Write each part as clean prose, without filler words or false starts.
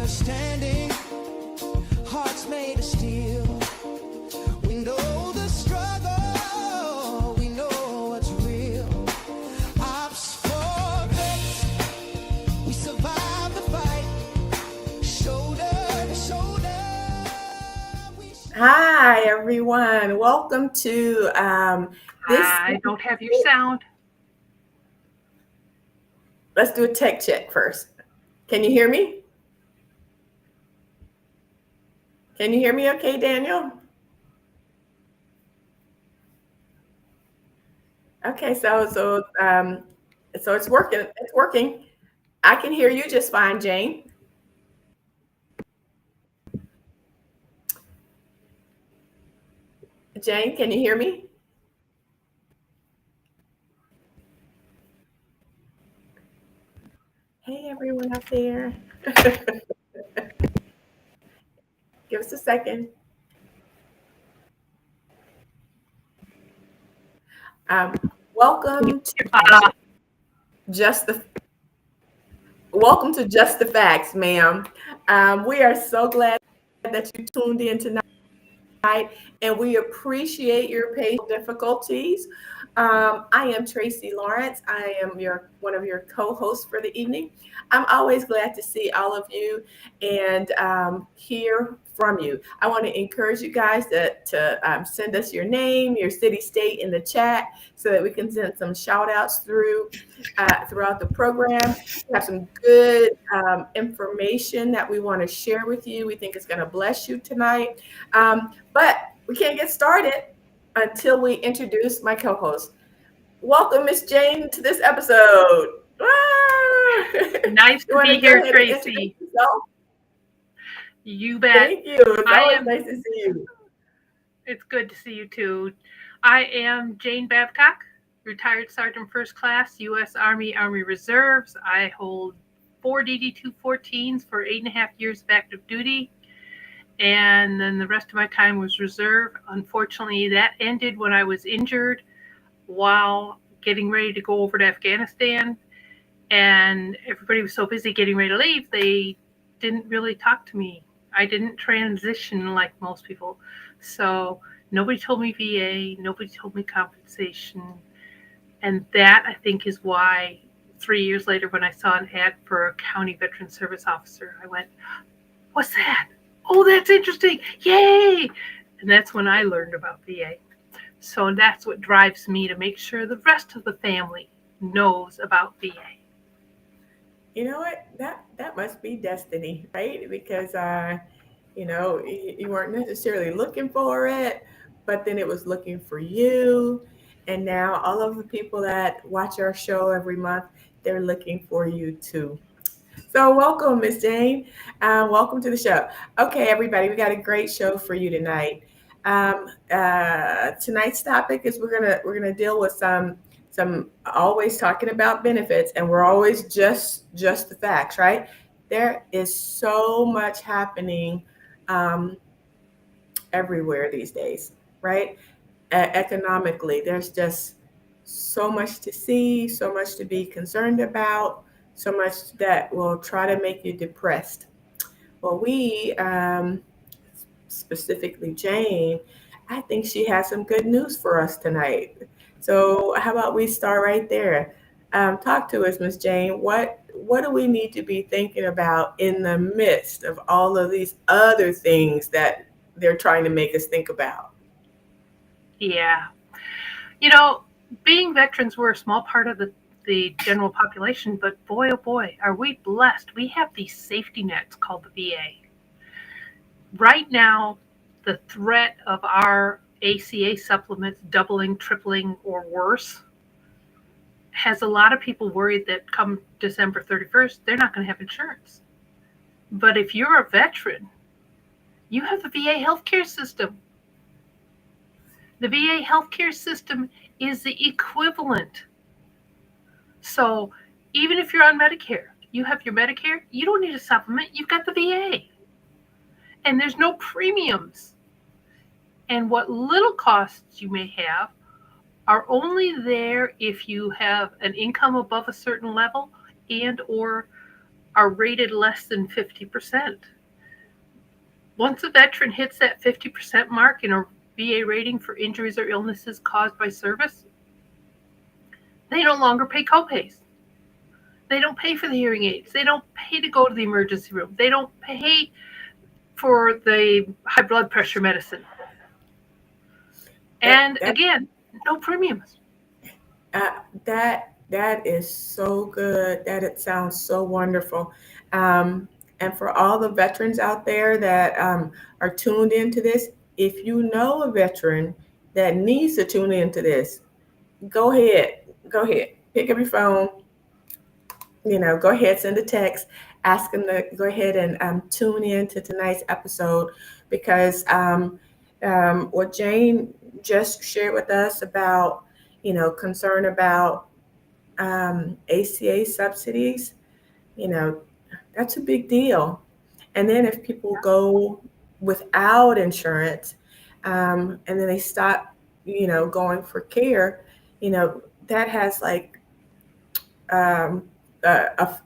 understanding, hearts made of steel. We know the struggle, we know what's real. Ops for vets, we survive the fight, shoulder to shoulder. Hi, everyone. Welcome to this. I don't have your sound. Let's do a tech check first. Can you hear me? Can you hear me okay, Daniel? Okay, so it's working. It's working. I can hear you just fine, Jane. Jane, can you hear me? Hey, everyone out there. Give us a second. Welcome to Just the Facts, ma'am. We are so glad that you tuned in tonight, and we appreciate your patience difficulties. I am Tracy Lawrence. I am one of your co-hosts for the evening. I'm always glad to see all of you and hear from you. I want to encourage you guys to send us your name, your city, state in the chat so that we can send some shout outs throughout the program. We have some good information that we want to share with you. We think it's going to bless you tonight. But we can't get started until we introduce my co-host. Welcome, Miss Jane, to this episode. Nice to be here, Tracy. You bet. Thank you. It's always nice to see you. It's good to see you too. I am Jane Babcock, retired Sergeant First Class, U.S. Army Reserves. I hold 4 DD-214s for 8.5 years of active duty. And then the rest of my time was reserve. Unfortunately, that ended when I was injured while getting ready to go over to Afghanistan. And everybody was so busy getting ready to leave, they didn't really talk to me. I didn't transition like most people. So nobody told me VA, nobody told me compensation. And that, I think, is why 3 years later, when I saw an ad for a county veteran service officer, I went, what's that? Oh, that's interesting. Yay. And that's when I learned about VA. So that's what drives me to make sure the rest of the family knows about VA. You know what? That must be destiny, right? Because you weren't necessarily looking for it, but then it was looking for you. And now all of the people that watch our show every month, they're looking for you too. So welcome, Miss Jane. Welcome to the show. Okay, everybody, we got a great show for you tonight. Tonight's topic is we're gonna deal with some always talking about benefits, and we're always just the facts, right? There is so much happening everywhere these days, right? Economically, there's just so much to see, so much to be concerned about, so much that will try to make you depressed. Well, we, specifically Jane, I think she has some good news for us tonight. So how about we start right there? Talk to us, Miss Jane. What do we need to be thinking about in the midst of all of these other things that they're trying to make us think about? Yeah. Being veterans, we're a small part of the general population, but boy, oh boy, are we blessed. We have these safety nets called the VA. Right now, the threat of our ACA supplements doubling, tripling, or worse has a lot of people worried that come December 31st, they're not going to have insurance. But if you're a veteran, you have the VA healthcare system. The VA healthcare system is the equivalent. So even if you're on Medicare, you have your Medicare, you don't need a supplement, you've got the VA. And there's no premiums. And what little costs you may have are only there if you have an income above a certain level and or are rated less than 50%. Once a veteran hits that 50% mark in a VA rating for injuries or illnesses caused by service, they no longer pay copays. They don't pay for the hearing aids. They don't pay to go to the emergency room. They don't pay for the high blood pressure medicine. And again, no premiums. That is so good. That it sounds so wonderful. And for all the veterans out there that are tuned into this, if you know a veteran that needs to tune into this, go ahead, pick up your phone, go ahead, send a text, ask them to go ahead and tune in to tonight's episode, because what Jane just shared with us about, concern about ACA subsidies, that's a big deal. And then if people go without insurance, and then they stop, going for care, that has like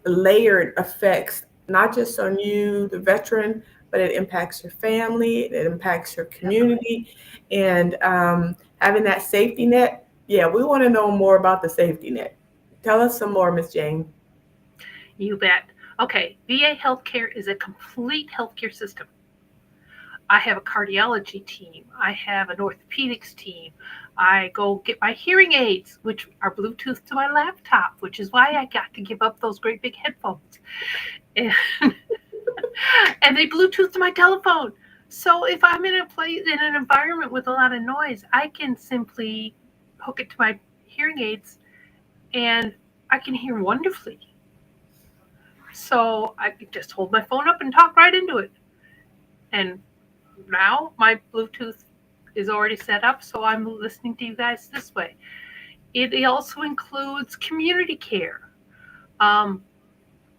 layered effects, not just on you, the veteran, but it impacts your family, it impacts your community, and having that safety net. Yeah, we want to know more about the safety net. Tell us some more, Ms. Jane. You bet. Okay, VA healthcare is a complete healthcare system. I have a cardiology team. I have an orthopedics team. I go get my hearing aids, which are Bluetooth to my laptop, which is why I got to give up those great big headphones. And, and they Bluetooth to my telephone. So if I'm in an environment with a lot of noise, I can simply hook it to my hearing aids and I can hear wonderfully. So I could just hold my phone up and talk right into it. And now my Bluetooth is already set up, so I'm listening to you guys this way. It also includes community care. They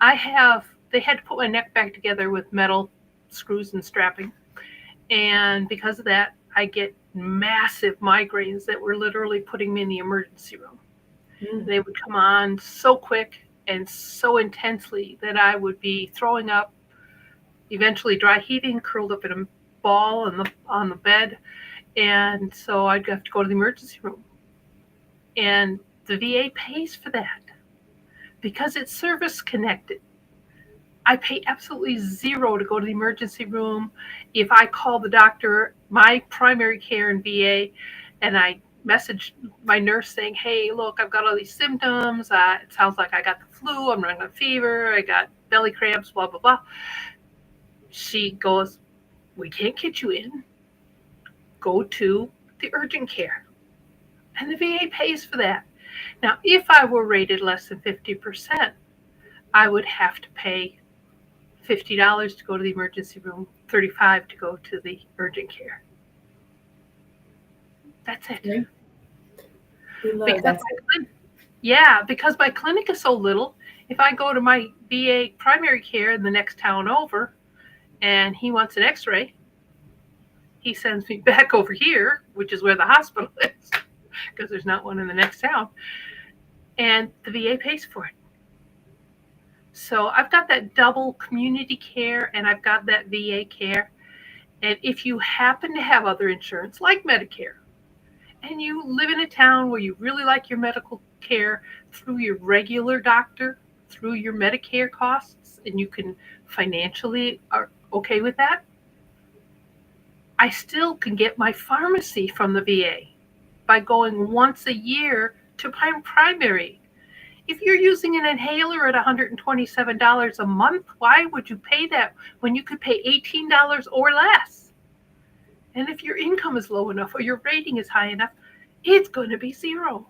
had to put my neck back together with metal screws and strapping. And because of that, I get massive migraines that were literally putting me in the emergency room. They would come on so quick and so intensely that I would be throwing up, eventually dry heaving, curled up in a ball on the bed. And so I'd have to go to the emergency room. And the VA pays for that because it's service connected. I pay absolutely zero to go to the emergency room. If I call the doctor, my primary care in VA, and I message my nurse saying, hey, look, I've got all these symptoms. It sounds like I got the flu. I'm running a fever. I got belly cramps, blah, blah, blah. She goes, we can't get you in. Go to the urgent care. And the VA pays for that. Now, if I were rated less than 50%, I would have to pay $50 to go to the emergency room, $35 to go to the urgent care. That's it. Okay. Because my clinic is so little, if I go to my VA primary care in the next town over and he wants an x-ray, he sends me back over here, which is where the hospital is, because there's not one in the next town, and the VA pays for it. So I've got that double community care and I've got that VA care. And if you happen to have other insurance like Medicare, and you live in a town where you really like your medical care through your regular doctor, through your Medicare costs, and you can financially are okay with that, I still can get my pharmacy from the VA by going once a year to my primary. If you're using an inhaler at $127 a month, why would you pay that when you could pay $18 or less? And if your income is low enough or your rating is high enough, it's going to be zero.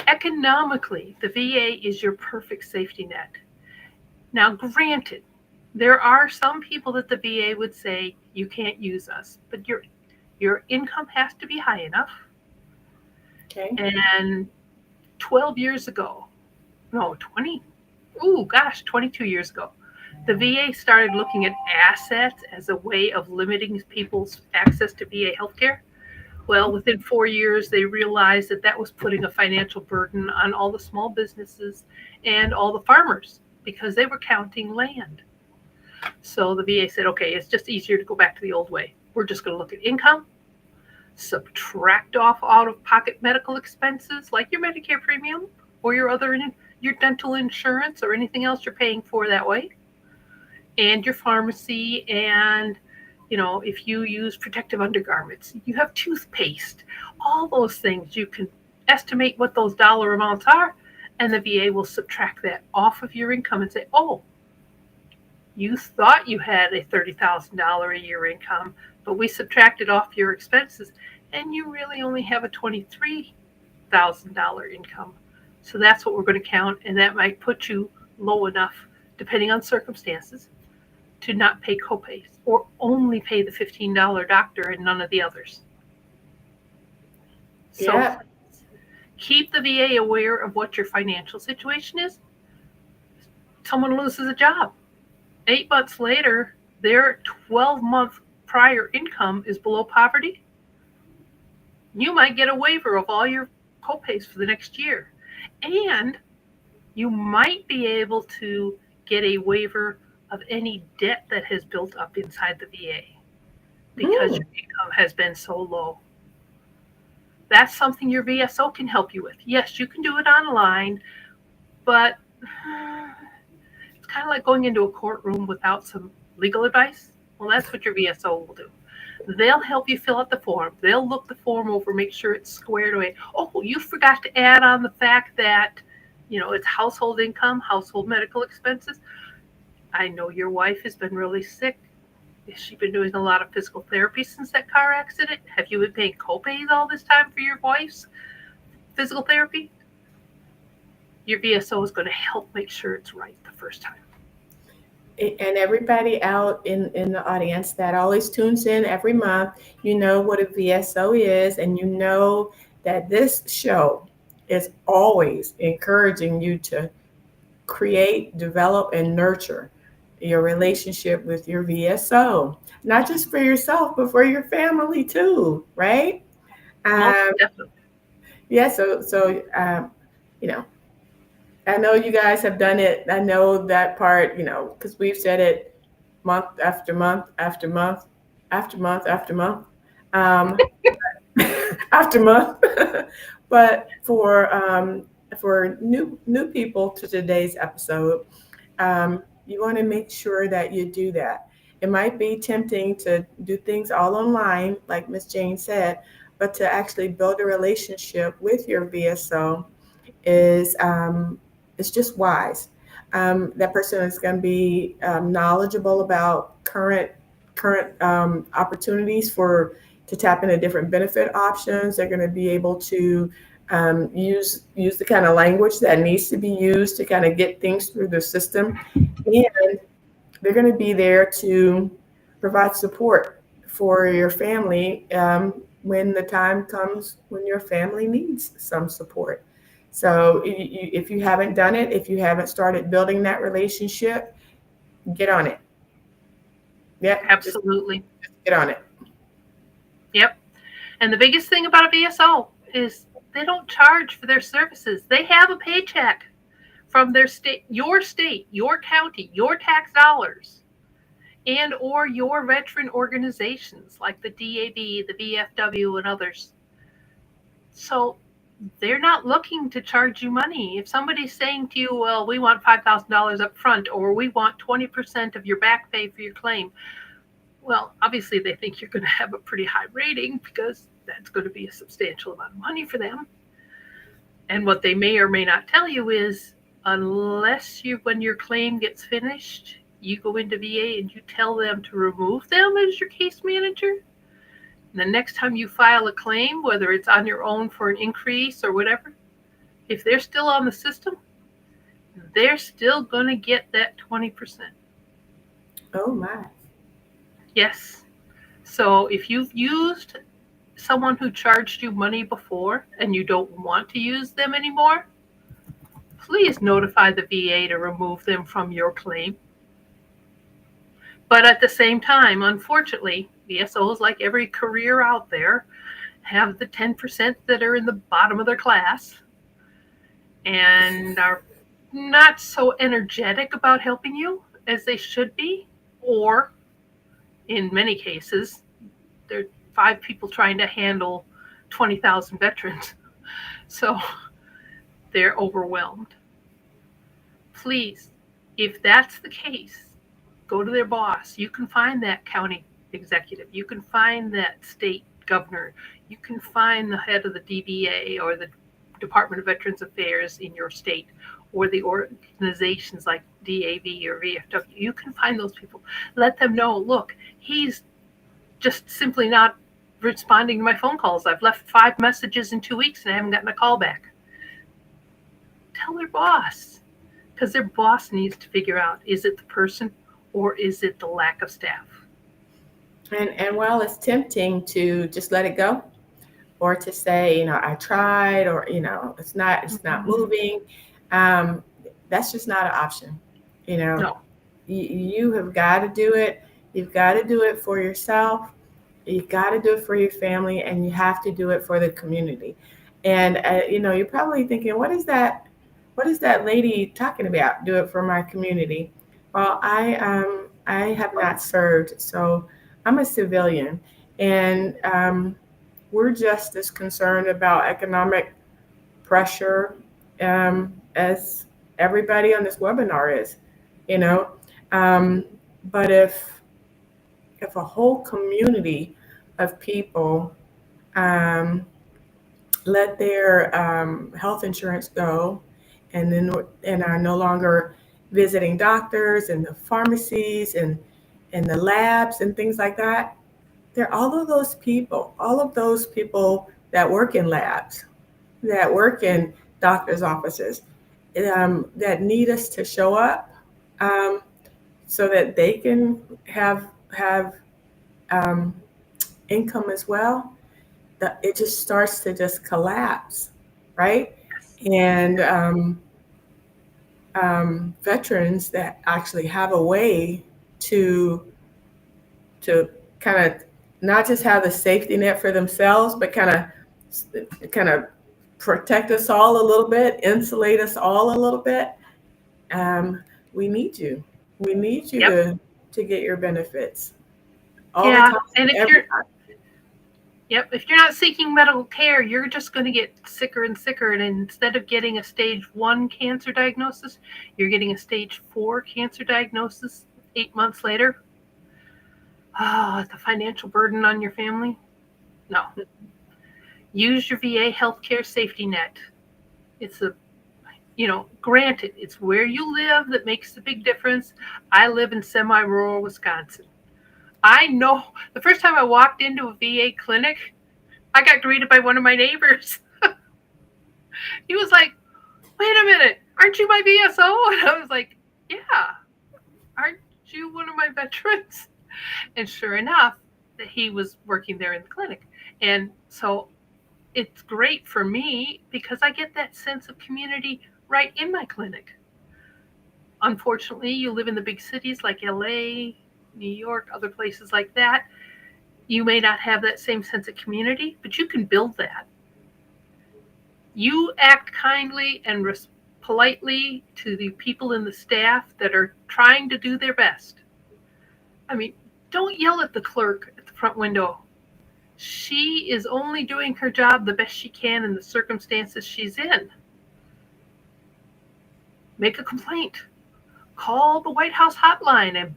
Economically, the VA is your perfect safety net. Now, granted, there are some people that the VA would say, you can't use us, but your income has to be high enough. Okay. And 22 years ago, the VA started looking at assets as a way of limiting people's access to VA healthcare. Well, within 4 years, they realized that that was putting a financial burden on all the small businesses and all the farmers because they were counting land. So the VA said, okay, it's just easier to go back to the old way. We're just going to look at income, subtract off out of pocket medical expenses like your Medicare premium or your dental insurance or anything else you're paying for that way, and your pharmacy, and if you use protective undergarments, you have toothpaste, all those things, you can estimate what those dollar amounts are, and the VA will subtract that off of your income and say, oh, you thought you had a $30,000 a year income, but we subtracted off your expenses, and you really only have a $23,000 income. So that's what we're going to count, and that might put you low enough, depending on circumstances, to not pay copays or only pay the $15 doctor and none of the others. So Yeah. keep the VA aware of what your financial situation is. Someone loses a job. 8 months later, their 12-month prior income is below poverty. You might get a waiver of all your copays for the next year. And you might be able to get a waiver of any debt that has built up inside the VA because your income has been so low. That's something your VSO can help you with. Yes, you can do it online, but it's kind of like going into a courtroom without some legal advice. Well, that's what your VSO will do. They'll help you fill out the form. They'll look the form over, make sure it's squared away. Oh, you forgot to add on the fact that, it's household income, household medical expenses. I know your wife has been really sick. Has she been doing a lot of physical therapy since that car accident? Have you been paying copays all this time for your wife's physical therapy? Your VSO is going to help make sure it's right the first time. And everybody out in the audience that always tunes in every month, you know what a VSO is, and you know that this show is always encouraging you to create, develop, and nurture your relationship with your VSO, not just for yourself, but for your family too, right? Most definitely. Yeah, I know you guys have done it. I know that part, because we've said it month after month after month after month after month after month. But for new people to today's episode, you want to make sure that you do that. It might be tempting to do things all online, like Miss Jane said, but to actually build a relationship with your VSO is it's just wise. That person is going to be knowledgeable about current opportunities to tap into different benefit options. They're going to be able to use the kind of language that needs to be used to kind of get things through the system, and they're going to be there to provide support for your family when the time comes when your family needs some support. So if you haven't done it, if you haven't started building that relationship, get on it. Yep. Absolutely. Just get on it. Yep. And the biggest thing about a VSO is they don't charge for their services. They have a paycheck from their state, your county, your tax dollars, and or your veteran organizations like the DAB, the VFW, and others. So they're not looking to charge you money. If somebody's saying to you, well, we want $5,000 up front, or we want 20% of your back pay for your claim, well, obviously they think you're going to have a pretty high rating because that's going to be a substantial amount of money for them. And what they may or may not tell you is, when your claim gets finished, you go into VA and you tell them to remove them as your case manager. And the next time you file a claim, whether it's on your own for an increase or whatever, if they're still on the system, they're still going to get that 20%. Oh, my. Yes. So if you've used someone who charged you money before and you don't want to use them anymore, please notify the VA to remove them from your claim. But at the same time, unfortunately, VSOs, like every career out there, have the 10% that are in the bottom of their class and are not so energetic about helping you as they should be, or in many cases, there are 5 people trying to handle 20,000 veterans. So they're overwhelmed. Please, if that's the case, go to their boss. You can find that county executive. You can find that state governor. You can find the head of the DBA or the Department of Veterans Affairs in your state, or the organizations like DAV or VFW. You can find those people. Let them know, look, he's just simply not responding to my phone calls. I've left 5 messages in 2 weeks and I haven't gotten a call back. Tell their boss, because their boss needs to figure out, is it the person or is it the lack of staff? And while it's tempting to just let it go, or to say, I tried, or it's not moving, that's just not an option. No. You have got to do it. You've got to do it for yourself. You've got to do it for your family, and you have to do it for the community. And you're probably thinking, what is that lady talking about? Do it for my community. Well, I have not served, so I'm a civilian, and we're just as concerned about economic pressure as everybody on this webinar is, but if a whole community of people let their health insurance go, and are no longer visiting doctors and the pharmacies and the labs and things like that, there are all of those people that work in labs, that work in doctors' offices, that need us to show up so that they can have income as well. It just starts to just collapse, right? And veterans that actually have a way to kind of not just have the safety net for themselves, but kind of protect us all a little bit, insulate us all a little bit. We need you. We need you Yep. to get your benefits all Yeah, the time. and if you're not seeking medical care, you're just going to get sicker and sicker. And instead of getting a stage 1 cancer diagnosis, you're getting a stage 4 cancer diagnosis 8 months later. The financial burden on your family? No. Use your VA healthcare safety net. It's granted, it's where you live that makes the big difference. I live in semi-rural Wisconsin. I know the first time I walked into a VA clinic, I got greeted by one of my neighbors. He was like, "Wait a minute, aren't you my VSO?" And I was like, "Yeah, aren't you one of my veterans?" And sure enough, he was working there in the clinic. And so it's great for me because I get that sense of community right in my clinic. Unfortunately, you live in the big cities like LA, New York, other places like that. You may not have that same sense of community, but you can build that. You act kindly and politely to the people in the staff that are trying to do their best. I mean, don't yell at the clerk at the front window. She is only doing her job the best she can in the circumstances she's in. Make a complaint. Call the White House hotline and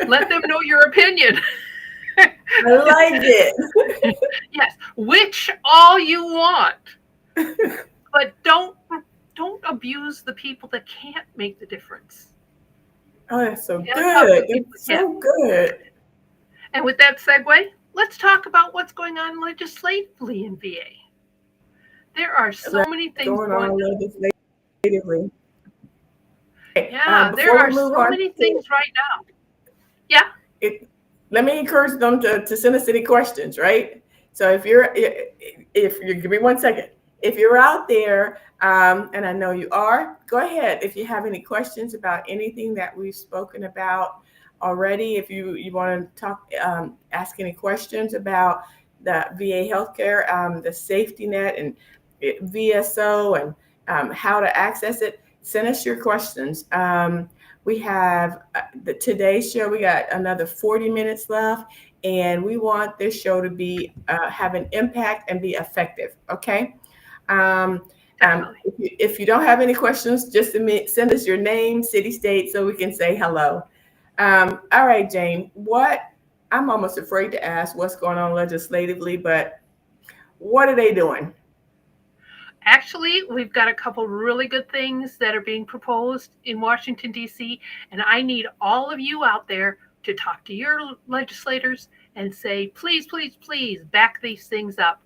let them know your opinion. I like it. Yes, which all you want, but don't abuse the people that can't make the difference. Oh, that's so good. That's so good. And with that segue, let's talk about what's going on legislatively in VA. There are so many things going on legislatively. Yeah, there are so many things right now. Yeah. Let me encourage them to send us any questions, right? So if you give me 1 second, if you're out there, and I know you are, go ahead. If you have any questions about anything that we've spoken about already, if you want to talk, ask any questions about the VA healthcare, the safety net and VSO, and how to access it, send us your questions. We have today's show. We got another 40 minutes left, and we want this show to be have an impact and be effective. Okay. If you don't have any questions, just send us your name, city, state, so we can say hello. All right, Jane. I'm almost afraid to ask what's going on legislatively, but what are they doing? Actually, we've got a couple really good things that are being proposed in Washington, D.C., and I need all of you out there to talk to your legislators and say, please, please, please back these things up.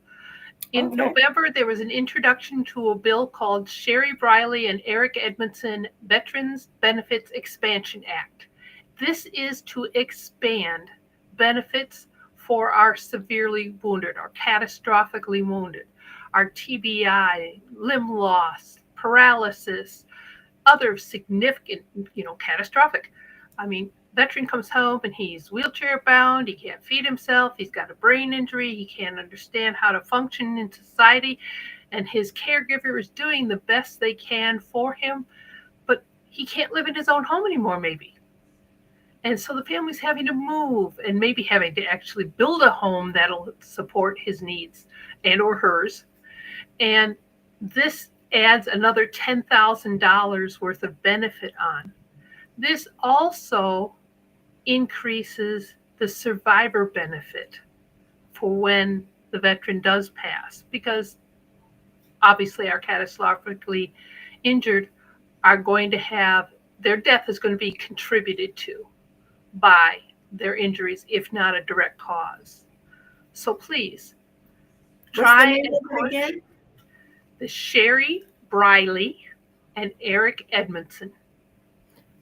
In November, there was an introduction to a bill called Sherry Briley and Eric Edmondson Veterans Benefits Expansion Act. This is to expand benefits for our severely wounded or catastrophically wounded, our TBI, limb loss, paralysis, other significant, catastrophic. I mean, veteran comes home and he's wheelchair bound, he can't feed himself, he's got a brain injury, he can't understand how to function in society, and his caregiver is doing the best they can for him, but he can't live in his own home anymore, maybe. And so the family's having to move and maybe having to actually build a home that'll support his needs and or hers. And this adds another $10,000 worth of benefit on. This also increases the survivor benefit for when the veteran does pass, because obviously our catastrophically injured are going to have, their death is going to be contributed to by their injuries, if not a direct cause. So please try and push the Sherry Briley and Eric Edmondson.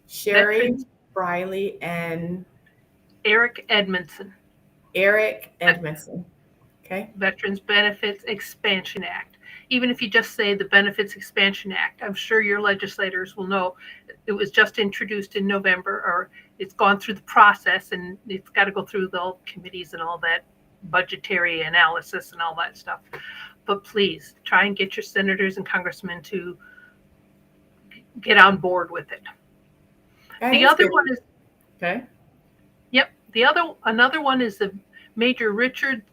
Sherry Briley and Eric Edmondson. Eric Edmondson. Okay. Veterans Benefits Expansion Act. Even if you just say the Benefits Expansion Act, I'm sure your legislators will know it was just introduced in November, or it's gone through the process and it's got to go through the committees and all that budgetary analysis and all that stuff. But please try and get your senators and congressmen to get on board with it. The other one is another one is the Major Richard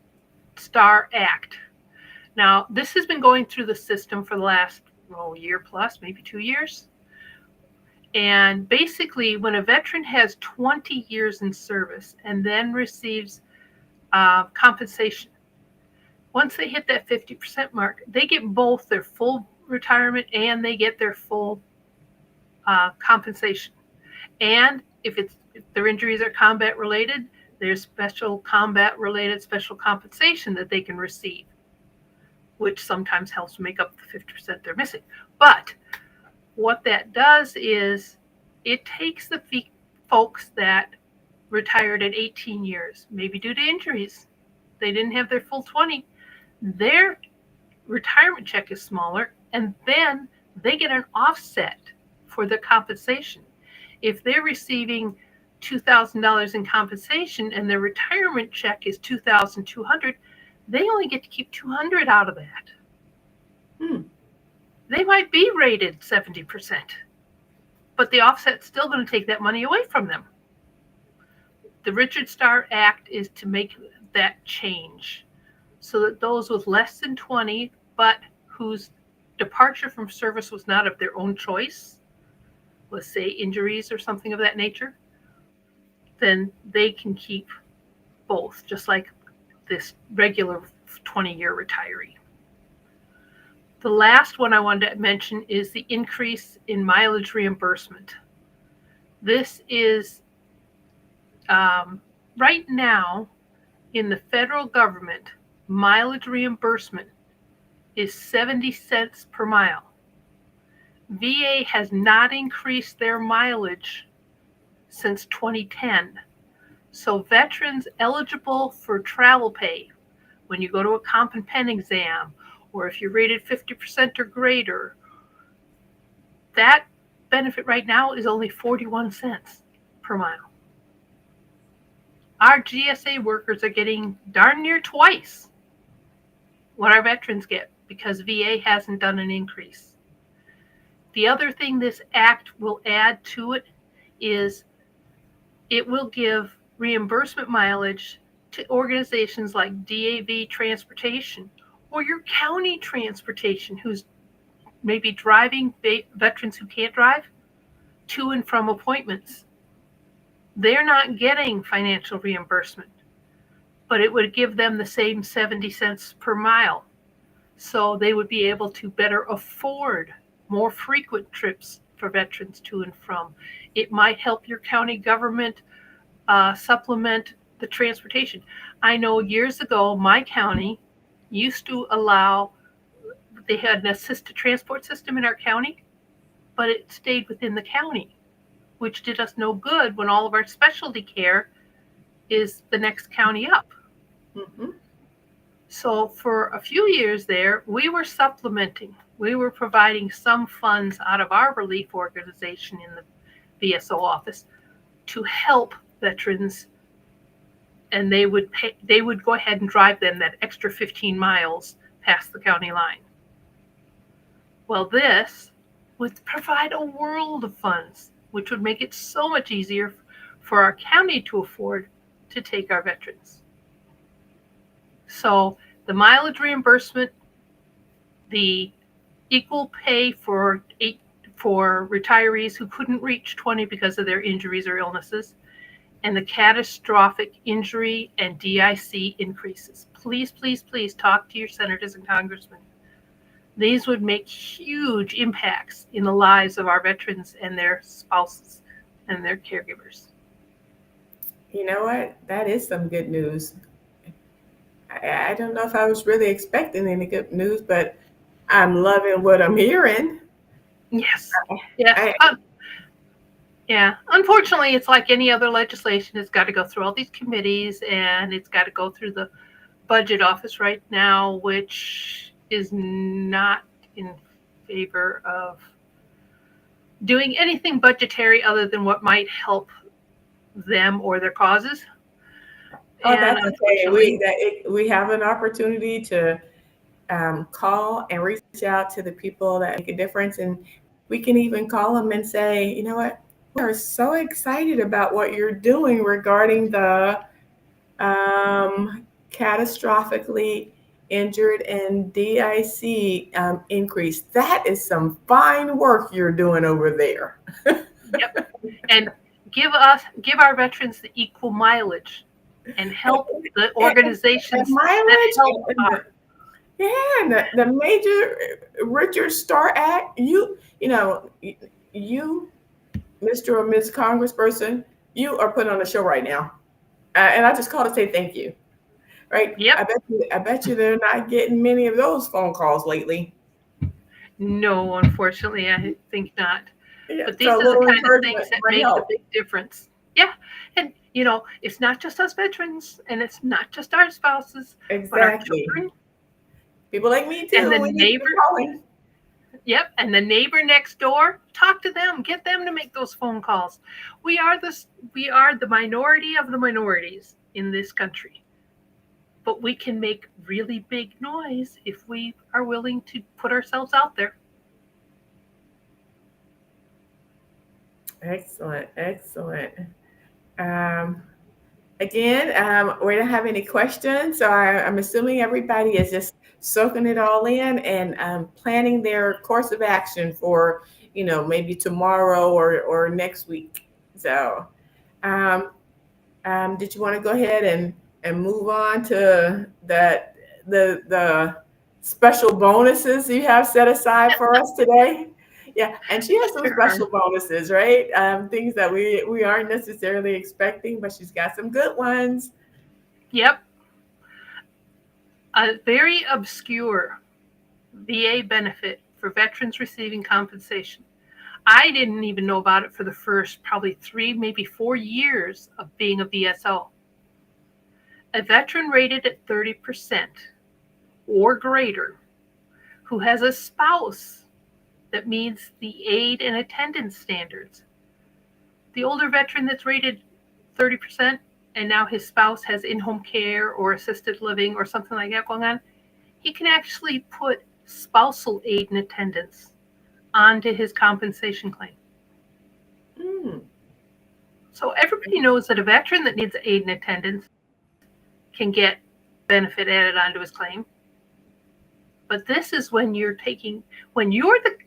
Starr Act. Now, this has been going through the system for the last year plus, maybe 2 years. And basically, when a veteran has 20 years in service and then receives compensation, once they hit that 50% mark, they get both their full retirement and they get their full compensation. And if their injuries are combat related, there's special combat related special compensation that they can receive, which sometimes helps make up the 50% they're missing. But what that does is it takes the folks that retired at 18 years, maybe due to injuries, they didn't have their full 20, their retirement check is smaller, and then they get an offset for the compensation. If they're receiving $2,000 in compensation and their retirement check is $2,200, they only get to keep $200 out of that. They might be rated 70%, but the offset's still going to take that money away from them. The Richard Starr Act is to make that change so that those with less than 20, but whose departure from service was not of their own choice, let's say injuries or something of that nature, then they can keep both, just like this regular 20-year retiree. The last one I wanted to mention is the increase in mileage reimbursement. This is right now in the federal government, mileage reimbursement is 70 cents per mile. VA has not increased their mileage since 2010. So veterans eligible for travel pay, when you go to a comp and pen exam, or if you're rated 50% or greater, that benefit right now is only 41 cents per mile. our GSA workers are getting darn near twice what our veterans get because VA hasn't done an increase. The other thing this act will add to it is it will give reimbursement mileage to organizations like DAV Transportation or your county transportation who's maybe driving veterans who can't drive to and from appointments. They're not getting financial reimbursement, but it would give them the same 70 cents per mile. So they would be able to better afford more frequent trips for veterans to and from. It might help your county government supplement the transportation. I know years ago, my county used to allow, they had an assisted transport system in our county, but it stayed within the county, which did us no good when all of our specialty care is the next county up. Mm-hmm. So for a few years there, we were supplementing. We were providing some funds out of our relief organization in the VSO office to help veterans, and they would go ahead and drive them that extra 15 miles past the county line. Well, this would provide a world of funds, which would make it so much easier for our county to afford to take our veterans. So the mileage reimbursement, the equal pay for retirees who couldn't reach 20 because of their injuries or illnesses, and the catastrophic injury and DIC increases. Please, please, please talk to your senators and congressmen. These would make huge impacts in the lives of our veterans and their spouses and their caregivers. You know what? That is some good news. I don't know if I was really expecting any good news, but I'm loving what I'm hearing. Yes. Yeah. Yeah. Unfortunately, it's like any other legislation. It's got to go through all these committees, and it's got to go through the budget office right now, which is not in favor of doing anything budgetary other than what might help them or their causes. Oh, that's okay. We have an opportunity to call and reach out to the people that make a difference. And we can even call them and say, you know what, we are so excited about what you're doing regarding the catastrophically injured and DIC increase. That is some fine work you're doing over there. Yep. And give our veterans the equal mileage and help the organizations that help. Yeah, the Major Richard Starr Act, you know, you, Mr. or Ms. Congressperson, you are putting on a show right now. And I just called to say thank you. Right? Yep. I bet you they're not getting many of those phone calls lately. No, unfortunately, I think not. Yeah, but these are the kind of things that make a big difference. Yeah. And, you know, it's not just us veterans, and it's not just our spouses, exactly. But our children. People like me too. And the neighbor. Yep. And the neighbor next door, talk to them, get them to make those phone calls. We are the minority of the minorities in this country. But we can make really big noise if we are willing to put ourselves out there. Excellent. Again, we don't have any questions, so I'm assuming everybody is just soaking it all in and planning their course of action for, maybe tomorrow or next week. So, did you want to go ahead and move on to the special bonuses you have set aside for us today? Yeah, and she has some special bonuses, right? Things that we aren't necessarily expecting, but she's got some good ones. Yep. A very obscure VA benefit for veterans receiving compensation. I didn't even know about it for the first probably 3, maybe 4 years of being a VSO. A veteran rated at 30% or greater who has a spouse that meets the aid and attendance standards. The older veteran that's rated 30% and now his spouse has in-home care or assisted living or something like that going on, he can actually put spousal aid and attendance onto his compensation claim. Mm. So everybody knows that a veteran that needs aid and attendance can get benefit added onto his claim. But this is when you're the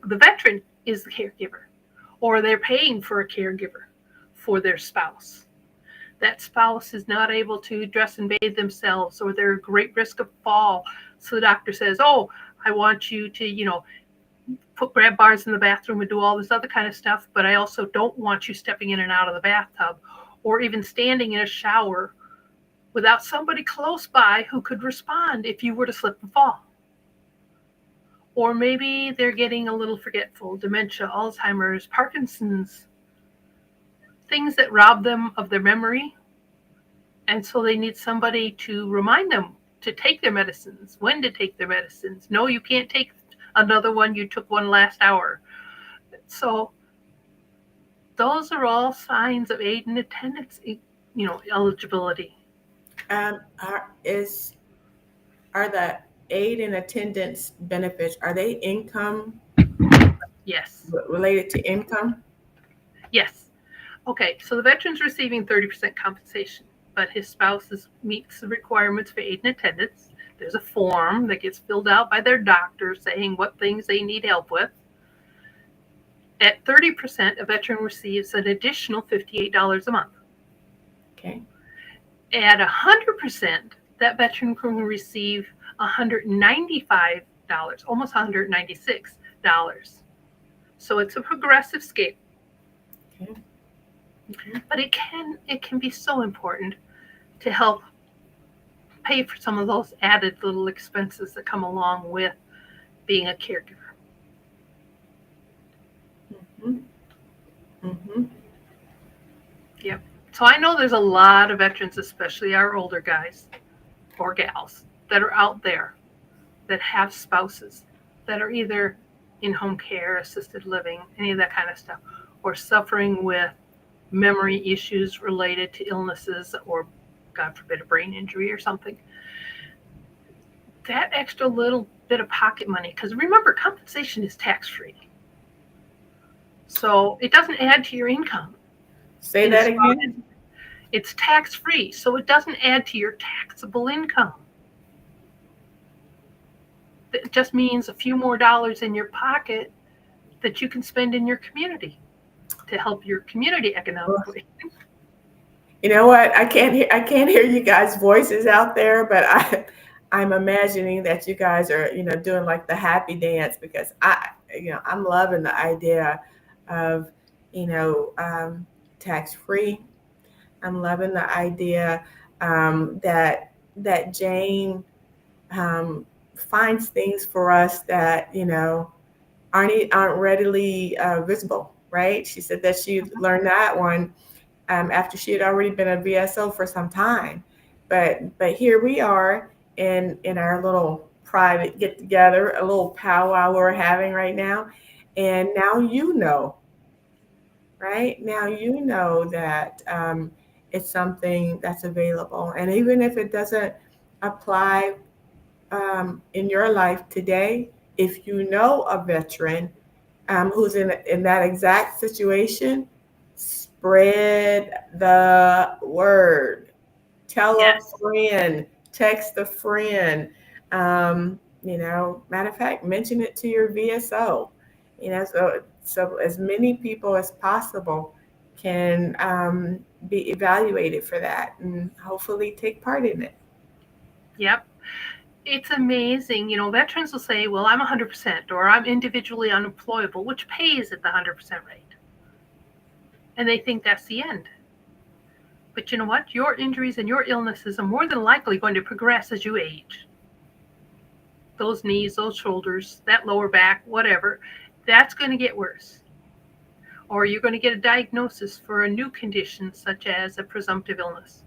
veteran is the caregiver, or they're paying for a caregiver for their spouse. That spouse is not able to dress and bathe themselves, or they're at great risk of fall. So the doctor says, oh, I want you to, put grab bars in the bathroom and do all this other kind of stuff, but I also don't want you stepping in and out of the bathtub or even standing in a shower without somebody close by who could respond if you were to slip and fall. Or maybe they're getting a little forgetful, dementia, Alzheimer's, Parkinson's, things that rob them of their memory. And so they need somebody to remind them to take their medicines, when to take their medicines. No, you can't take another one. You took one last hour. So those are all signs of aid and attendance, eligibility. Are the aid and attendance benefits, are they income Yes. related to income? Yes. Okay, so the veteran's receiving 30% compensation, but his spouse meets the requirements for aid and attendance. There's a form that gets filled out by their doctor saying what things they need help with. At 30%, a veteran receives an additional $58 a month. Okay. At 100%, that veteran can receive $195, almost $196. So it's a progressive scale. Okay. But it can be so important to help pay for some of those added little expenses that come along with being a caregiver. Mm-hmm. Mm-hmm. Yep. So I know there's a lot of veterans, especially our older guys or gals, that are out there that have spouses that are either in home care, assisted living, any of that kind of stuff, or suffering with memory issues related to illnesses or, God forbid, a brain injury or something. That extra little bit of pocket money, because remember, compensation is tax-free. So it doesn't add to your income. Say that again. It's tax-free, so it doesn't add to your taxable income. It just means a few more dollars in your pocket that you can spend in your community to help your community economically. You know what? I can't hear you guys' voices out there, but I'm imagining that you guys are, doing like the happy dance, because I'm loving the idea of, tax-free. I'm loving the idea that Jane finds things for us that aren't readily visible. Right? She said that she learned that one after she had already been a VSO for some time, but here we are in our little private get together, a little powwow we're having right now, and now right now that it's something that's available, and even if it doesn't apply in your life today, if you know a veteran who's in that exact situation, spread the word. Tell Yes. a friend, text a friend. Matter of fact, mention it to your VSO. So as many people as possible can be evaluated for that and hopefully take part in it. Yep. It's amazing. Veterans will say, well, I'm 100% or I'm individually unemployable, which pays at the 100% rate. And they think that's the end. But you know what? Your injuries and your illnesses are more than likely going to progress as you age. Those knees, those shoulders, that lower back, whatever, that's going to get worse. Or you're going to get a diagnosis for a new condition, such as a presumptive illness.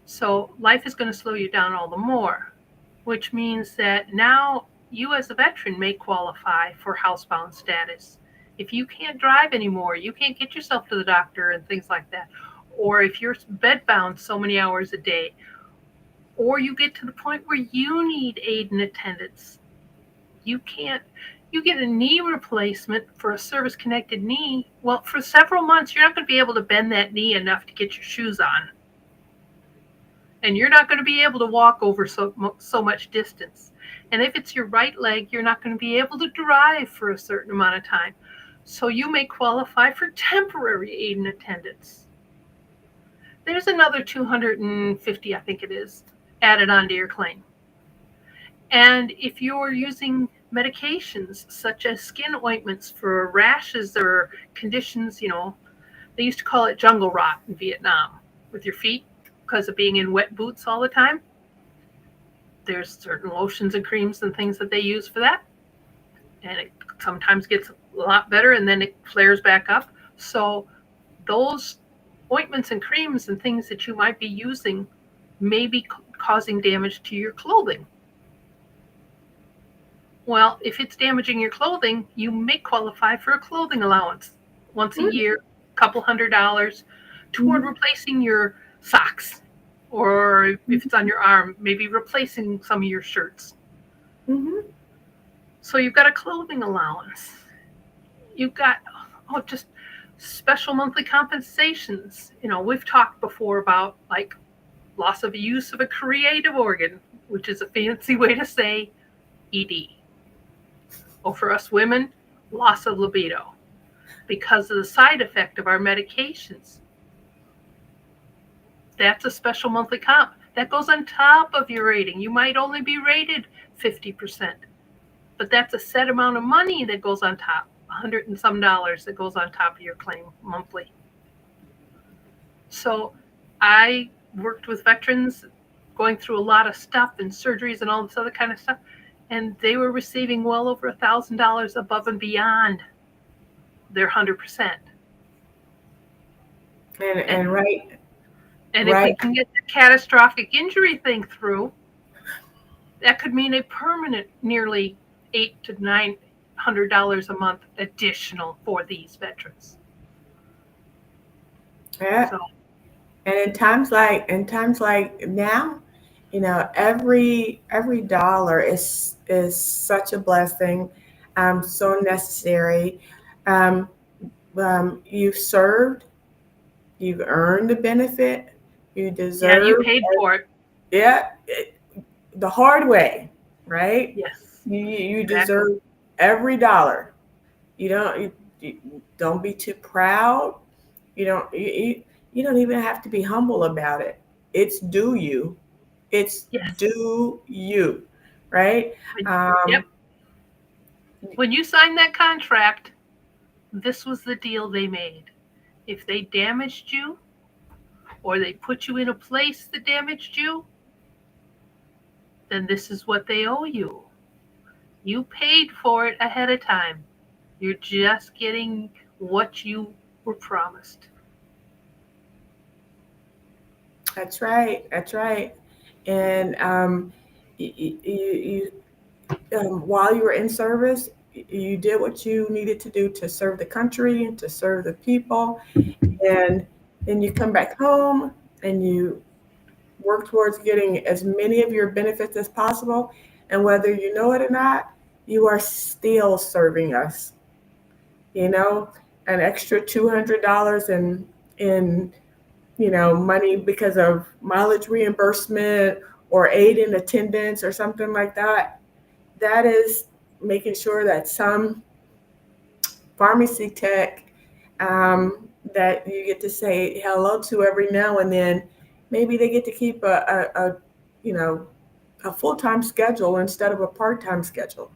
So life is going to slow you down all the more, which means that now you as a veteran may qualify for housebound status. If you can't drive anymore, you can't get yourself to the doctor and things like that, or if you're bedbound so many hours a day, or you get to the point where you need aid and attendance, you get a knee replacement for a service-connected knee. Well, for several months, you're not going to be able to bend that knee enough to get your shoes on. And you're not going to be able to walk over so much distance. And if it's your right leg, you're not going to be able to drive for a certain amount of time. So you may qualify for temporary aid and attendance. There's another $250, I think it is, added onto your claim. And if you're using medications such as skin ointments for rashes or conditions, they used to call it jungle rot in Vietnam with your feet because of being in wet boots all the time. There's certain lotions and creams and things that they use for that. And it sometimes gets a lot better and then it flares back up. So those ointments and creams and things that you might be using may be causing damage to your clothing. Well, if it's damaging your clothing, you may qualify for a clothing allowance once a year, a couple $100 toward replacing your socks, or if it's on your arm, maybe replacing some of your shirts. So you've got a clothing allowance. You've got just special monthly compensations. We've talked before about like loss of use of a creative organ, which is a fancy way to say ED. Or for us women, loss of libido because of the side effect of our medications. That's a special monthly comp. That goes on top of your rating. You might only be rated 50%, but that's a set amount of money that goes on top, $100 and some that goes on top of your claim monthly. So I worked with veterans going through a lot of stuff and surgeries and all this other kind of stuff, and they were receiving well over $1,000 above and beyond their 100%. And right. And if we can get the catastrophic injury thing through, that could mean a permanent nearly $800 to $900 a month additional for these veterans. Yeah. So. And in times like now, every dollar is such a blessing, so necessary. You've served, you've earned the benefit, you deserve. Yeah, you paid for it. Yeah, the hard way, right? Yes. You deserve every dollar. You don't be too proud. You don't even have to be humble about it. It's due you. It's due you, right? Yep. When you signed that contract, this was the deal they made. If they damaged you or they put you in a place that damaged you, then this is what they owe you. You paid for it ahead of time. You're just getting what you were promised. That's right. And while you were in service, you did what you needed to do to serve the country and to serve the people. And then you come back home and you work towards getting as many of your benefits as possible. And whether you know it or not, you are still serving us. An extra $200 in money because of mileage reimbursement or aid in attendance or something like that. That is making sure that some pharmacy tech that you get to say hello to every now and then, maybe they get to keep a full-time schedule instead of a part-time schedule.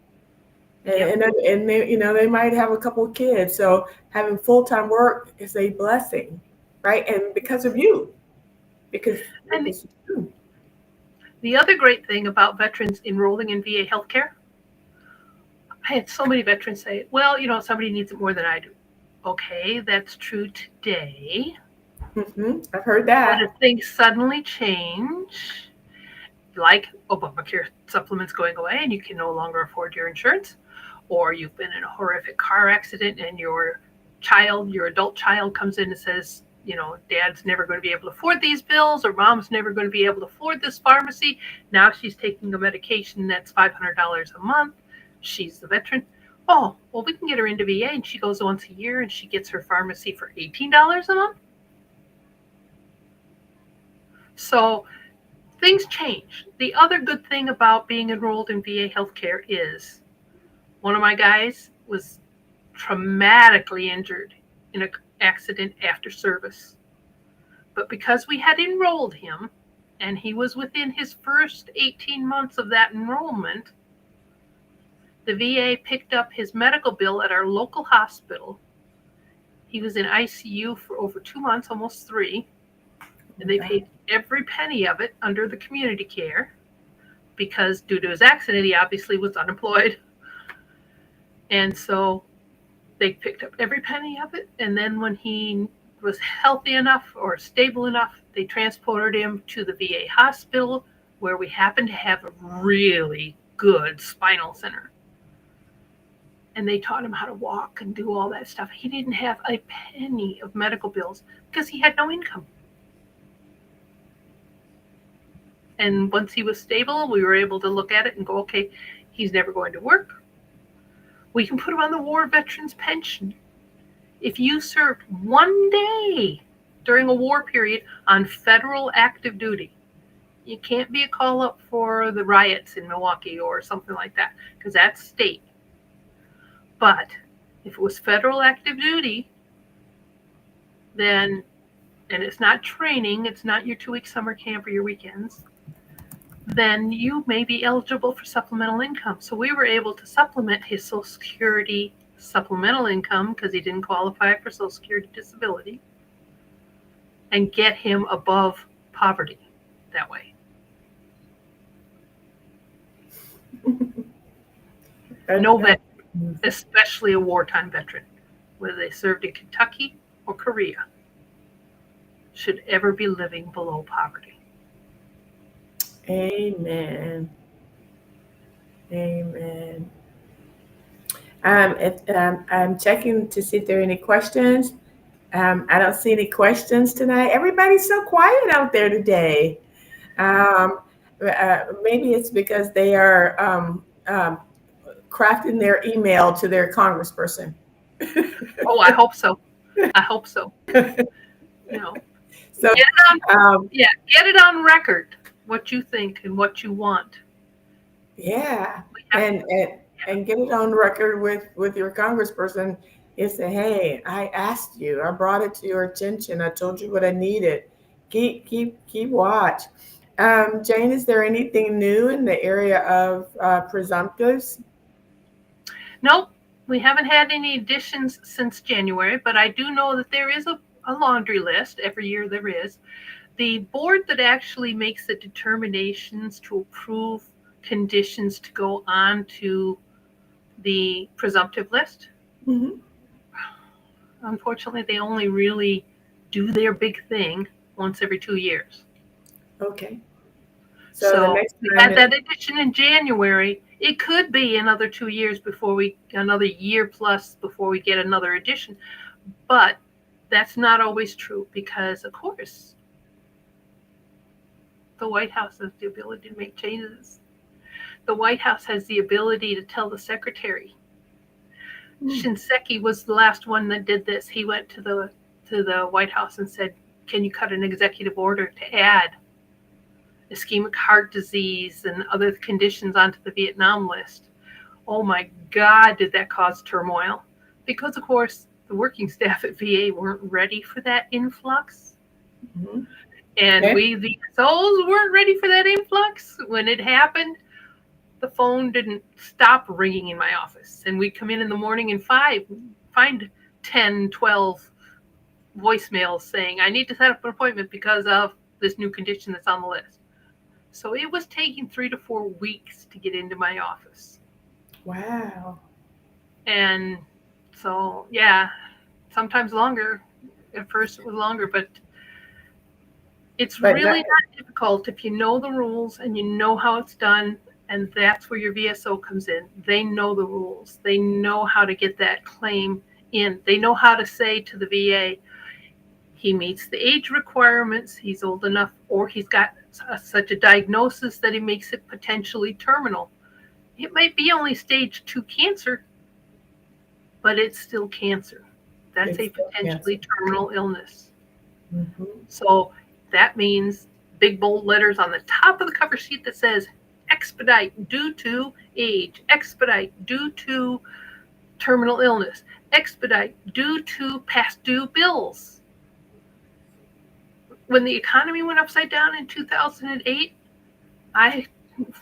And they might have a couple of kids. So having full-time work is a blessing, right? And because of you, because the other great thing about veterans enrolling in VA healthcare, I had so many veterans say, well, somebody needs it more than I do. Okay, that's true today. I've heard that. But if things suddenly change, like Obamacare supplements going away and you can no longer afford your insurance, or you've been in a horrific car accident and your adult child comes in and says, dad's never going to be able to afford these bills, or mom's never going to be able to afford this pharmacy. Now she's taking a medication that's $500 a month. She's the veteran. Oh, well, we can get her into VA, and she goes once a year and she gets her pharmacy for $18 a month. So things change. The other good thing about being enrolled in VA healthcare is one of my guys was traumatically injured in an accident after service. But because we had enrolled him and he was within his first 18 months of that enrollment, the VA picked up his medical bill at our local hospital. He was in ICU for over 2 months, almost 3. And they paid every penny of it under the community care because due to his accident, he obviously was unemployed. And so they picked up every penny of it. And then when he was healthy enough or stable enough, they transported him to the VA hospital where we happened to have a really good spinal center. And they taught him how to walk and do all that stuff. He didn't have a penny of medical bills because he had no income. And once he was stable, we were able to look at it and go, okay, he's never going to work. We can put him on the war veterans pension. If you served 1 day during a war period on federal active duty, you can't be a call up for the riots in Milwaukee or something like that, because that's state. But if it was federal active duty, then, and it's not training, it's not your 2-week summer camp or your weekends, then you may be eligible for supplemental income. So we were able to supplement his Social Security supplemental income because he didn't qualify for Social Security disability and get him above poverty that way. No veteran, especially a wartime veteran, whether they served in Kentucky or Korea, should ever be living below poverty. Amen. Amen. I'm checking to see if there are any questions. I don't see any questions tonight. Everybody's so quiet out there today. Maybe it's because they are crafting their email to their congressperson. Oh, I hope so. I hope so. So get it on record what you think and what you want. Yeah, and get it on record with your congressperson. You say, hey, I asked you, I brought it to your attention, I told you what I needed. Keep watch. Jane, is there anything new in the area of presumptives? Nope, we haven't had any additions since January, but I do know that there is a laundry list. Every year there is. The board that actually makes the determinations to approve conditions to go on to the presumptive list, unfortunately, they only really do their big thing once every 2 years. Okay. So the next time we had that addition in January. It could be another 2 years another year plus before we get another addition. But that's not always true because, of course, the White House has the ability to make changes. The White House has the ability to tell the secretary. Shinseki was the last one that did this. He went to the White House and said, can you cut an executive order to add ischemic heart disease and other conditions onto the Vietnam list? Oh my God, did that cause turmoil? Because, of course, the working staff at VA weren't ready for that influx. And we, the souls, weren't ready for that influx. When it happened, the phone didn't stop ringing in my office. And we'd come in the morning and find 10, 12 voicemails saying, I need to set up an appointment because of this new condition that's on the list. So it was taking 3 to 4 weeks to get into my office. Wow. And so, yeah, sometimes longer. At first it was longer, but it's really not difficult if you know the rules and you know how it's done. And that's where your VSO comes in. They know the rules. They know how to get that claim in. They know how to say to the VA, he meets the age requirements, he's old enough, or he's got such a diagnosis that he makes it potentially terminal. It might be only stage 2 cancer, but it's still cancer. That's a potentially terminal illness. Mm-hmm. So that means big bold letters on the top of the cover sheet that says expedite due to age, expedite due to terminal illness, expedite due to past due bills. When the economy went upside down in 2008, I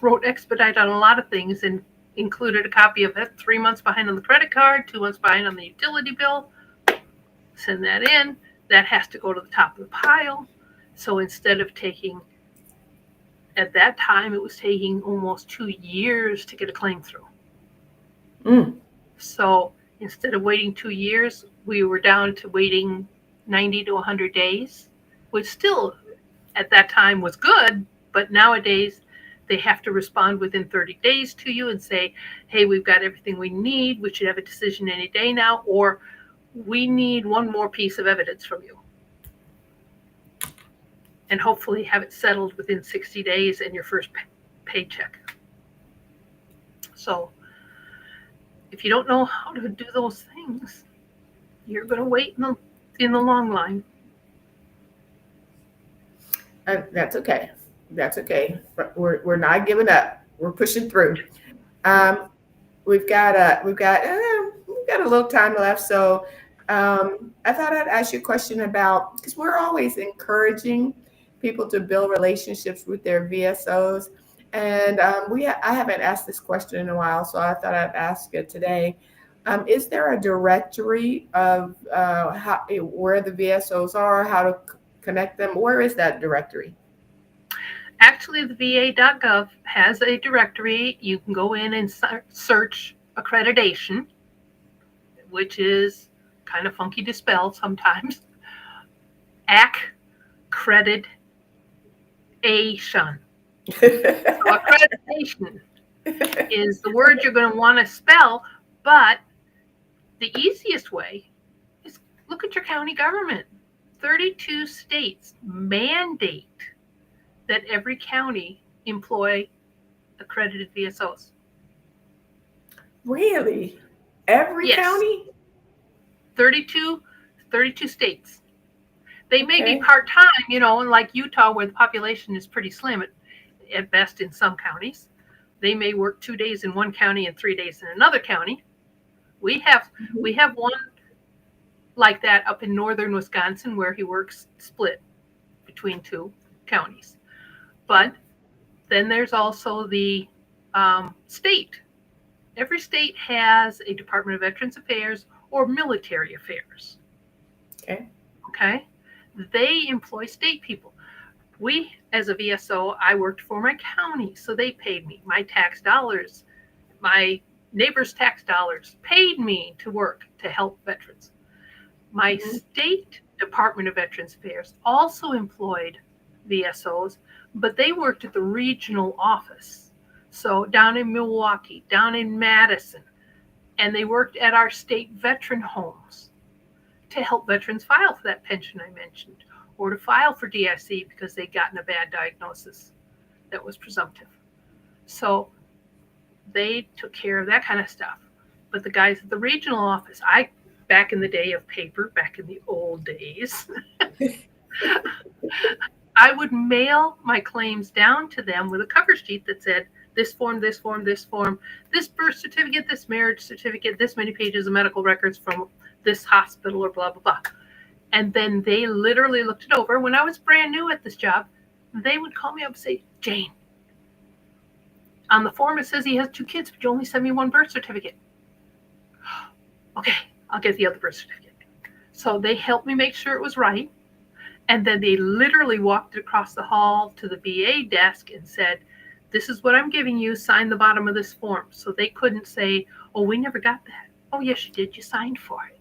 wrote expedite on a lot of things and included a copy of it, 3 months behind on the credit card, 2 months behind on the utility bill. Send that in. That has to go to the top of the pile. So instead of taking, at that time, it was taking almost 2 years to get a claim through. So instead of waiting 2 years, we were down to waiting 90 to 100 days, which still at that time was good, but nowadays they have to respond within 30 days to you and say, hey, we've got everything we need. We should have a decision any day now, or we need one more piece of evidence from you. And hopefully have it settled within 60 days and your first paycheck. So if you don't know how to do those things, you're going to wait in the long line. That's okay. That's okay. We're not giving up. We're pushing through. We've got a little time left. So I thought I'd ask you a question about, because we're always encouraging people to build relationships with their VSOs. And I haven't asked this question in a while, so I thought I'd ask it today. Is there a directory of where the VSOs are, how to connect them? Where is that directory? Actually, the VA.gov has a directory. You can go in and search accreditation, which is kind of funky to spell sometimes. Accreditation. So accreditation is the word you're going to want to spell, but the easiest way is look at your county government. 32 states mandate that every county employ accredited VSOs. Really? Every county? 32 states. They may be part-time, and like Utah, where the population is pretty slim at best in some counties. They may work 2 days in one county and 3 days in another county. We have one like that up in northern Wisconsin, where he works split between 2 counties. But then there's also the state. Every state has a Department of Veterans Affairs or Military Affairs. Okay. They employ state people. We, as a VSO, I worked for my county, so they paid me. My tax dollars, my neighbors' tax dollars paid me to work to help veterans. My state Department of Veterans Affairs also employed VSOs, but they worked at the regional office. So down in Milwaukee, down in Madison, and they worked at our state veteran homes to help veterans file for that pension I mentioned, or to file for DIC because they'd gotten a bad diagnosis that was presumptive. So they took care of that kind of stuff. But the guys at the regional office, back in the day of paper, back in the old days, I would mail my claims down to them with a cover sheet that said, this form, this form, this form, this birth certificate, this marriage certificate, this many pages of medical records from this hospital, or blah, blah, blah. And then they literally looked it over. When I was brand new at this job, they would call me up and say, Jane, on the form it says he has 2 kids, but you only sent me 1 birth certificate. Okay, I'll get the other birth certificate. So they helped me make sure it was right. And then they literally walked across the hall to the VA desk and said, this is what I'm giving you, sign the bottom of this form. So they couldn't say, oh, we never got that. Oh, yes, you did. You signed for it.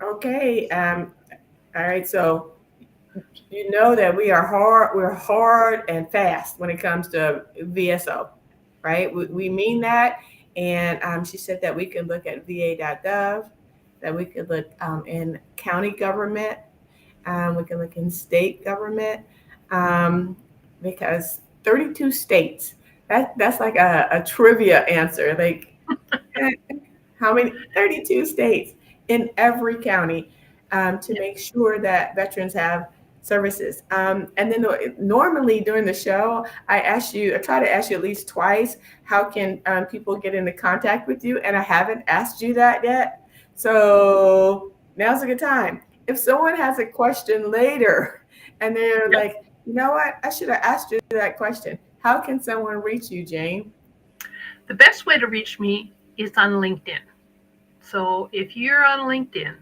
Okay. All right. So you know that we're hard and fast when it comes to VSO, right? We mean that. And she said that we can look at va.gov, that we could look in county government. We can look in state government, because 32 states. That's like a trivia answer. Like, how many? 32 states in every county, to make sure that veterans have services. And then normally during the show, I try to ask you at least twice, how can people get into contact with you? And I haven't asked you that yet. So now's a good time. If someone has a question later and they're Yep. like, you know what, I should have asked you that question. How can someone reach you, Jane? The best way to reach me is on LinkedIn. So if you're on LinkedIn,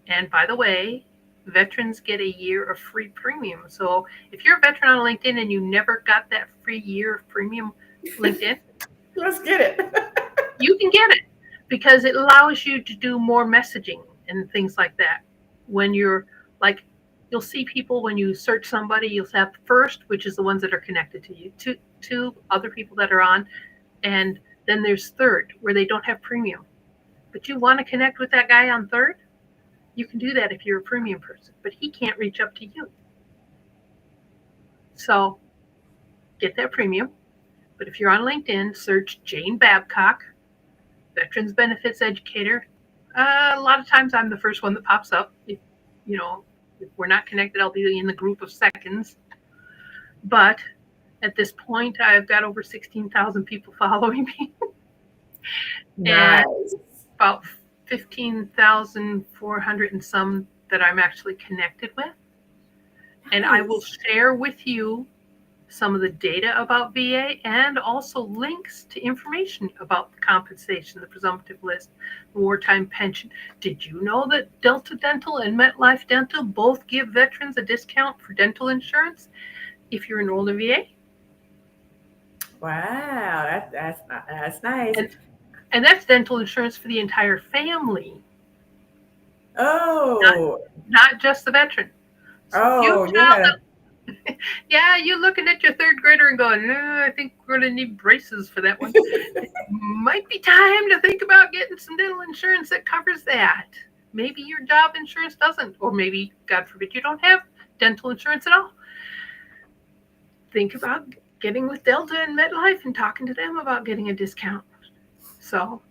and by the way, veterans get a year of free premium. So if you're a veteran on LinkedIn and you never got that free year of premium LinkedIn, Let's get it. you can get it because it allows you to do more messaging and things like that. When you're like, you'll see people when you search somebody, you'll have first, which is the ones that are connected to you, two other people that are on, and then there's third, where they don't have premium. But you want to connect with that guy on third? You can do that if you're a premium person, but he can't reach up to you. So get that premium. But if you're on LinkedIn, search Jane Babcock, Veterans Benefits Educator. A lot of times I'm the first one that pops up. If we're not connected, I'll be in the group of seconds. But at this point, I've got over 16,000 people following me. Nice. And about 15,400 and some that I'm actually connected with. And I will share with you some of the data about VA and also links to information about the compensation, the presumptive list, the wartime pension. Did you know that Delta Dental and MetLife Dental both give veterans a discount for dental insurance if you're enrolled in VA? Wow, that's nice. And that's dental insurance for the entire family. Oh, Not just the veteran. So yeah, you looking at your third grader and going, no, I think we're going to need braces for that one. It might be time to think about getting some dental insurance that covers that. Maybe your job insurance doesn't, or maybe, God forbid, you don't have dental insurance at all. Think about getting with Delta and MetLife and talking to them about getting a discount. So,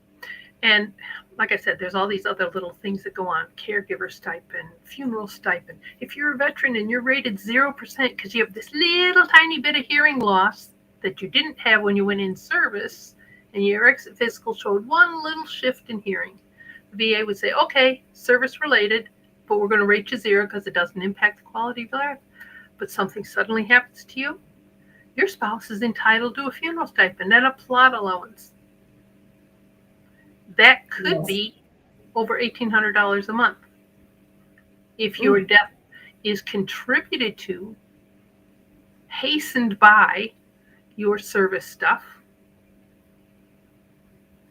and like I said, there's all these other little things that go on: caregiver stipend, funeral stipend. If you're a veteran and you're rated 0% because you have this little tiny bit of hearing loss that you didn't have when you went in service, and your exit physical showed one little shift in hearing, the VA would say, okay, service related, but we're going to rate you 0 because it doesn't impact the quality of life. But something suddenly happens to you, your spouse is entitled to a funeral stipend and a plot allowance. That could be over $1,800 a month. If your death is contributed to, hastened by your service stuff,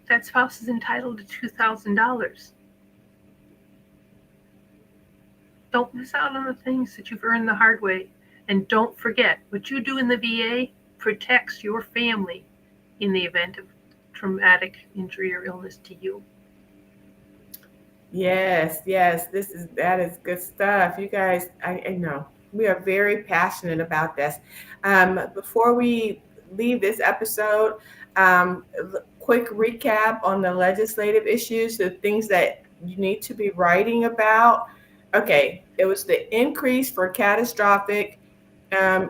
that spouse is entitled to $2,000. Don't miss out on the things that you've earned the hard way. And don't forget, what you do in the VA protects your family in the event of traumatic injury or illness to you. Yes, that is good stuff. You guys, I know we are very passionate about this. Before we leave this episode, quick recap on the legislative issues, the things that you need to be writing about. Okay, it was the increase for catastrophic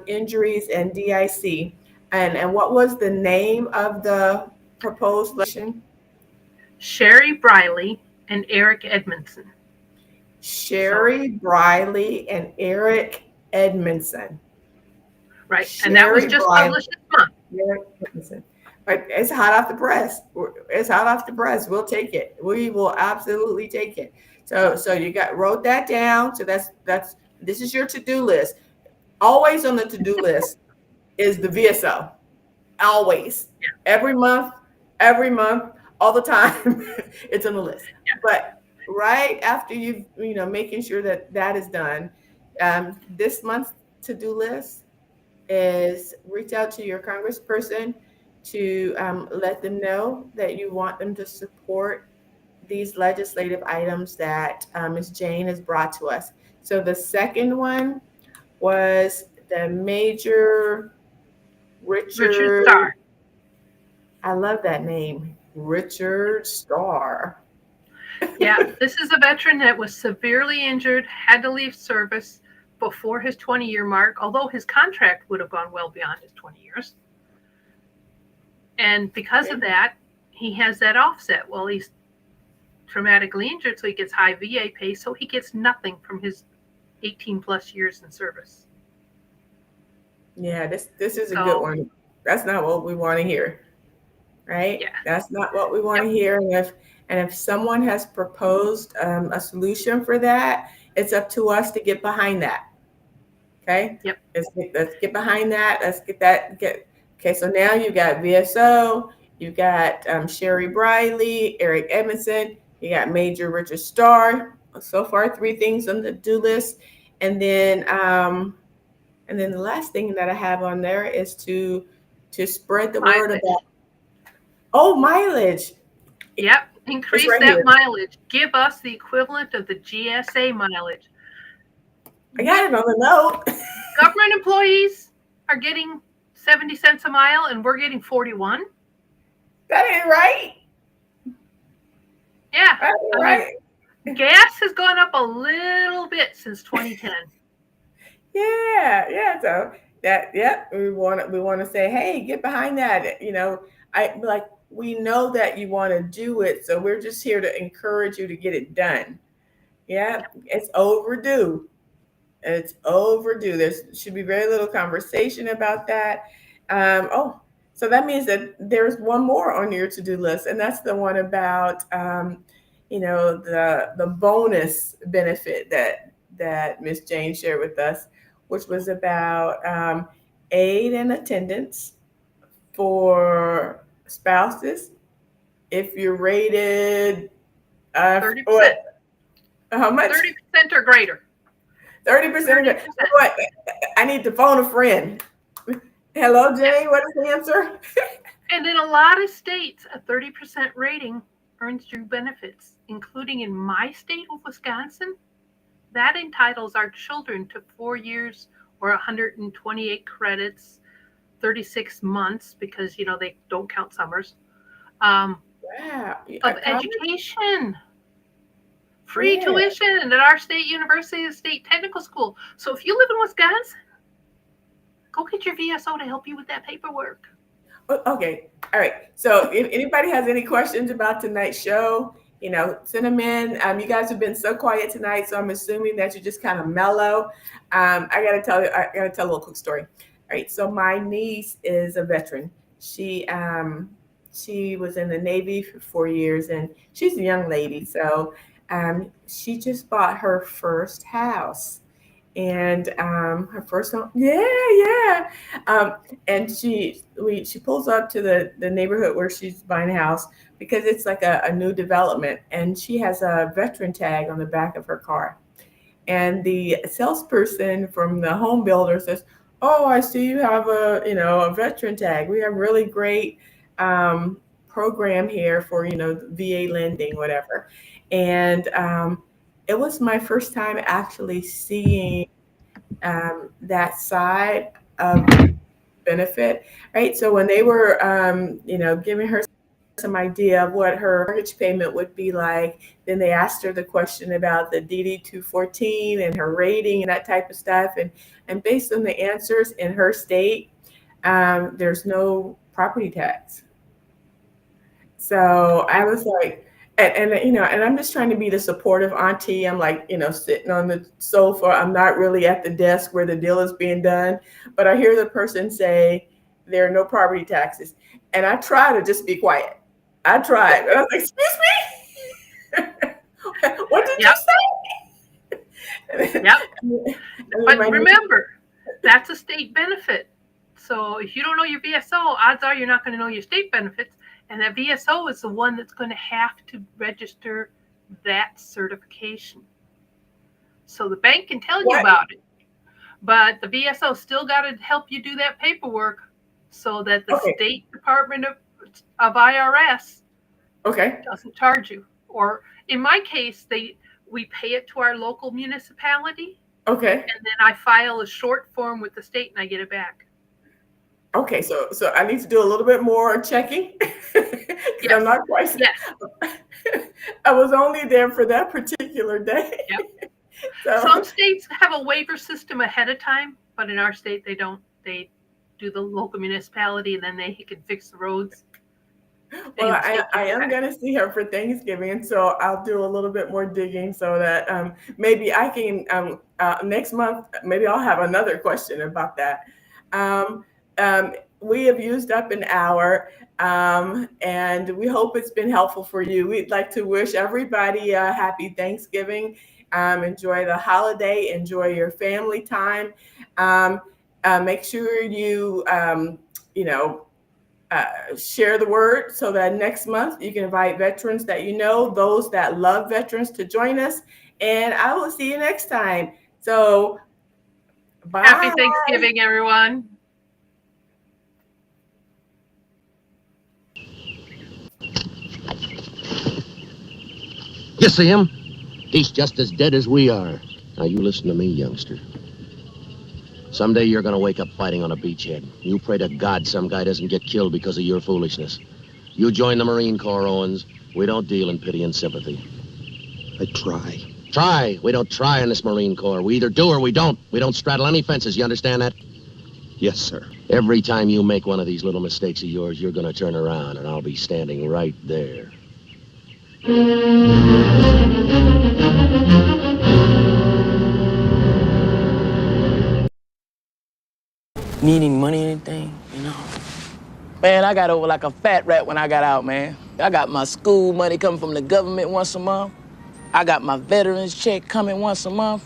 injuries and DIC. And what was the name of the proposed legislation? Sherry Briley and Eric Edmondson. Sherry Briley and Eric Edmondson. Right, and that was just published this month. Eric Edmondson. But it's hot off the press. It's hot off the press. We'll take it. We will absolutely take it. So you wrote that down. So this is your to-do list. Always on the to-do list is the VSO. Always. Yeah. Every month, all the time, it's on the list. Yeah. But right after making sure that is done, this month's to-do list is reach out to your congressperson to let them know that you want them to support these legislative items that Ms. Jane has brought to us. So the second one was the Major Richard Richard. Starr. I love that name, Richard Starr. Yeah, this is a veteran that was severely injured, had to leave service before his 20-year mark, although his contract would have gone well beyond his 20 years. And because of that, he has that offset. Well, he's traumatically injured, so he gets high VA pay, so he gets nothing from his 18 plus years in service. Yeah, this is a good So, one. That's not what we want to hear, right? yeah. That's not what we want to Yep. hear. And if someone has proposed a solution for that, it's up to us to get behind that. Okay. Yep. Let's get behind that. Let's get that. Okay. So now you got VSO, you got Sherry Briley, Eric Edmondson, you got Major Richard Starr. So far, 3 things on the do list, and then the last thing that I have on there is to spread the word Mileage. about mileage. Yep. It's Increase right that here. mileage. Give us the equivalent of the GSA mileage. I got it on the note. Government employees are getting 70 cents a mile and we're getting 41. That ain't right. Yeah. That ain't right. Gas has gone up a little bit since 2010. Yeah. So we want to say, hey, get behind that. We know that you want to do it, so we're just here to encourage you to get it done. Yeah, it's overdue. It's overdue. There should be very little conversation about that. So that means that there's one more on your to-do list, and that's the one about the bonus benefit that Miss Jane shared with us, which was about aid and attendance for spouses if you're rated 30%. how much? 30% or greater. 30%. What? I need to phone a friend. Hello, Jane. What is the answer? And in a lot of states, a 30% rating earns you benefits, including in my state of Wisconsin. That entitles our children to 4 years or 128 credits, 36 months, because, they don't count summers, Wow. of education. Free tuition at our state university, the state technical school. So if you live in Wisconsin, go get your VSO to help you with that paperwork. Okay. All right. So if anybody has any questions about tonight's show, send them in. You guys have been so quiet tonight, so I'm assuming that you're just kind of mellow. I gotta tell a little quick story. All right. So my niece is a veteran. She was in the Navy for 4 years, and she's a young lady. So she just bought her first house. And her first home, and she pulls up to the neighborhood where she's buying a house because it's like a new development, and she has a veteran tag on the back of her car. And the salesperson from the home builder says, "Oh, I see you have a veteran tag. We have really great program here for VA lending, whatever." And it was my first time actually seeing that side of benefit, right? So when they were, giving her some idea of what her mortgage payment would be like, then they asked her the question about the DD 214 and her rating and that type of stuff. And based on the answers in her state, there's no property tax. So I was like, and I'm just trying to be the supportive auntie. I'm like, sitting on the sofa. I'm not really at the desk where the deal is being done, but I hear the person say there are no property taxes, and I try to just be quiet. I tried. I was like, "Excuse me, what did you say?" Yep. But remember, that's a state benefit. So if you don't know your VSO, odds are you're not going to know your state benefits. And that VSO is the one that's going to have to register that certification. So the bank can tell you about it, but the VSO still got to help you do that paperwork so that the State Department of IRS doesn't charge you. Or in my case, we pay it to our local municipality, Okay. and then I file a short form with the state and I get it back. Okay, so I need to do a little bit more checking because I'm not quite. Yes. I was only there for that particular day. Yep. So, Some states have a waiver system ahead of time, but in our state they don't. They do the local municipality and then they can fix the roads. well, I am going to see her for Thanksgiving, and so I'll do a little bit more digging so that maybe I can next month. Maybe I'll have another question about that. We have used up an hour, and we hope it's been helpful for you. We'd like to wish everybody a happy Thanksgiving. Enjoy the holiday. Enjoy your family time. Make sure you, share the word so that next month you can invite veterans that you know, those that love veterans, to join us. And I will see you next time. So, bye. Happy Thanksgiving, everyone. You see him? He's just as dead as we are. Now you listen to me, youngster. Someday you're gonna wake up fighting on a beachhead. You pray to God some guy doesn't get killed because of your foolishness. You join the Marine Corps, Owens. We don't deal in pity and sympathy. I try. Try? We don't try in this Marine Corps. We either do or we don't. We don't straddle any fences. You understand that? Yes, sir. Every time you make one of these little mistakes of yours, you're gonna turn around and I'll be standing right there. Needing money or anything, you know? Man, I got over like a fat rat when I got out, man. I got my school money coming from the government once a month. I got my veterans check coming once a month.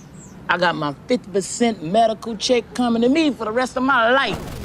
I got my 50% medical check coming to me for the rest of my life.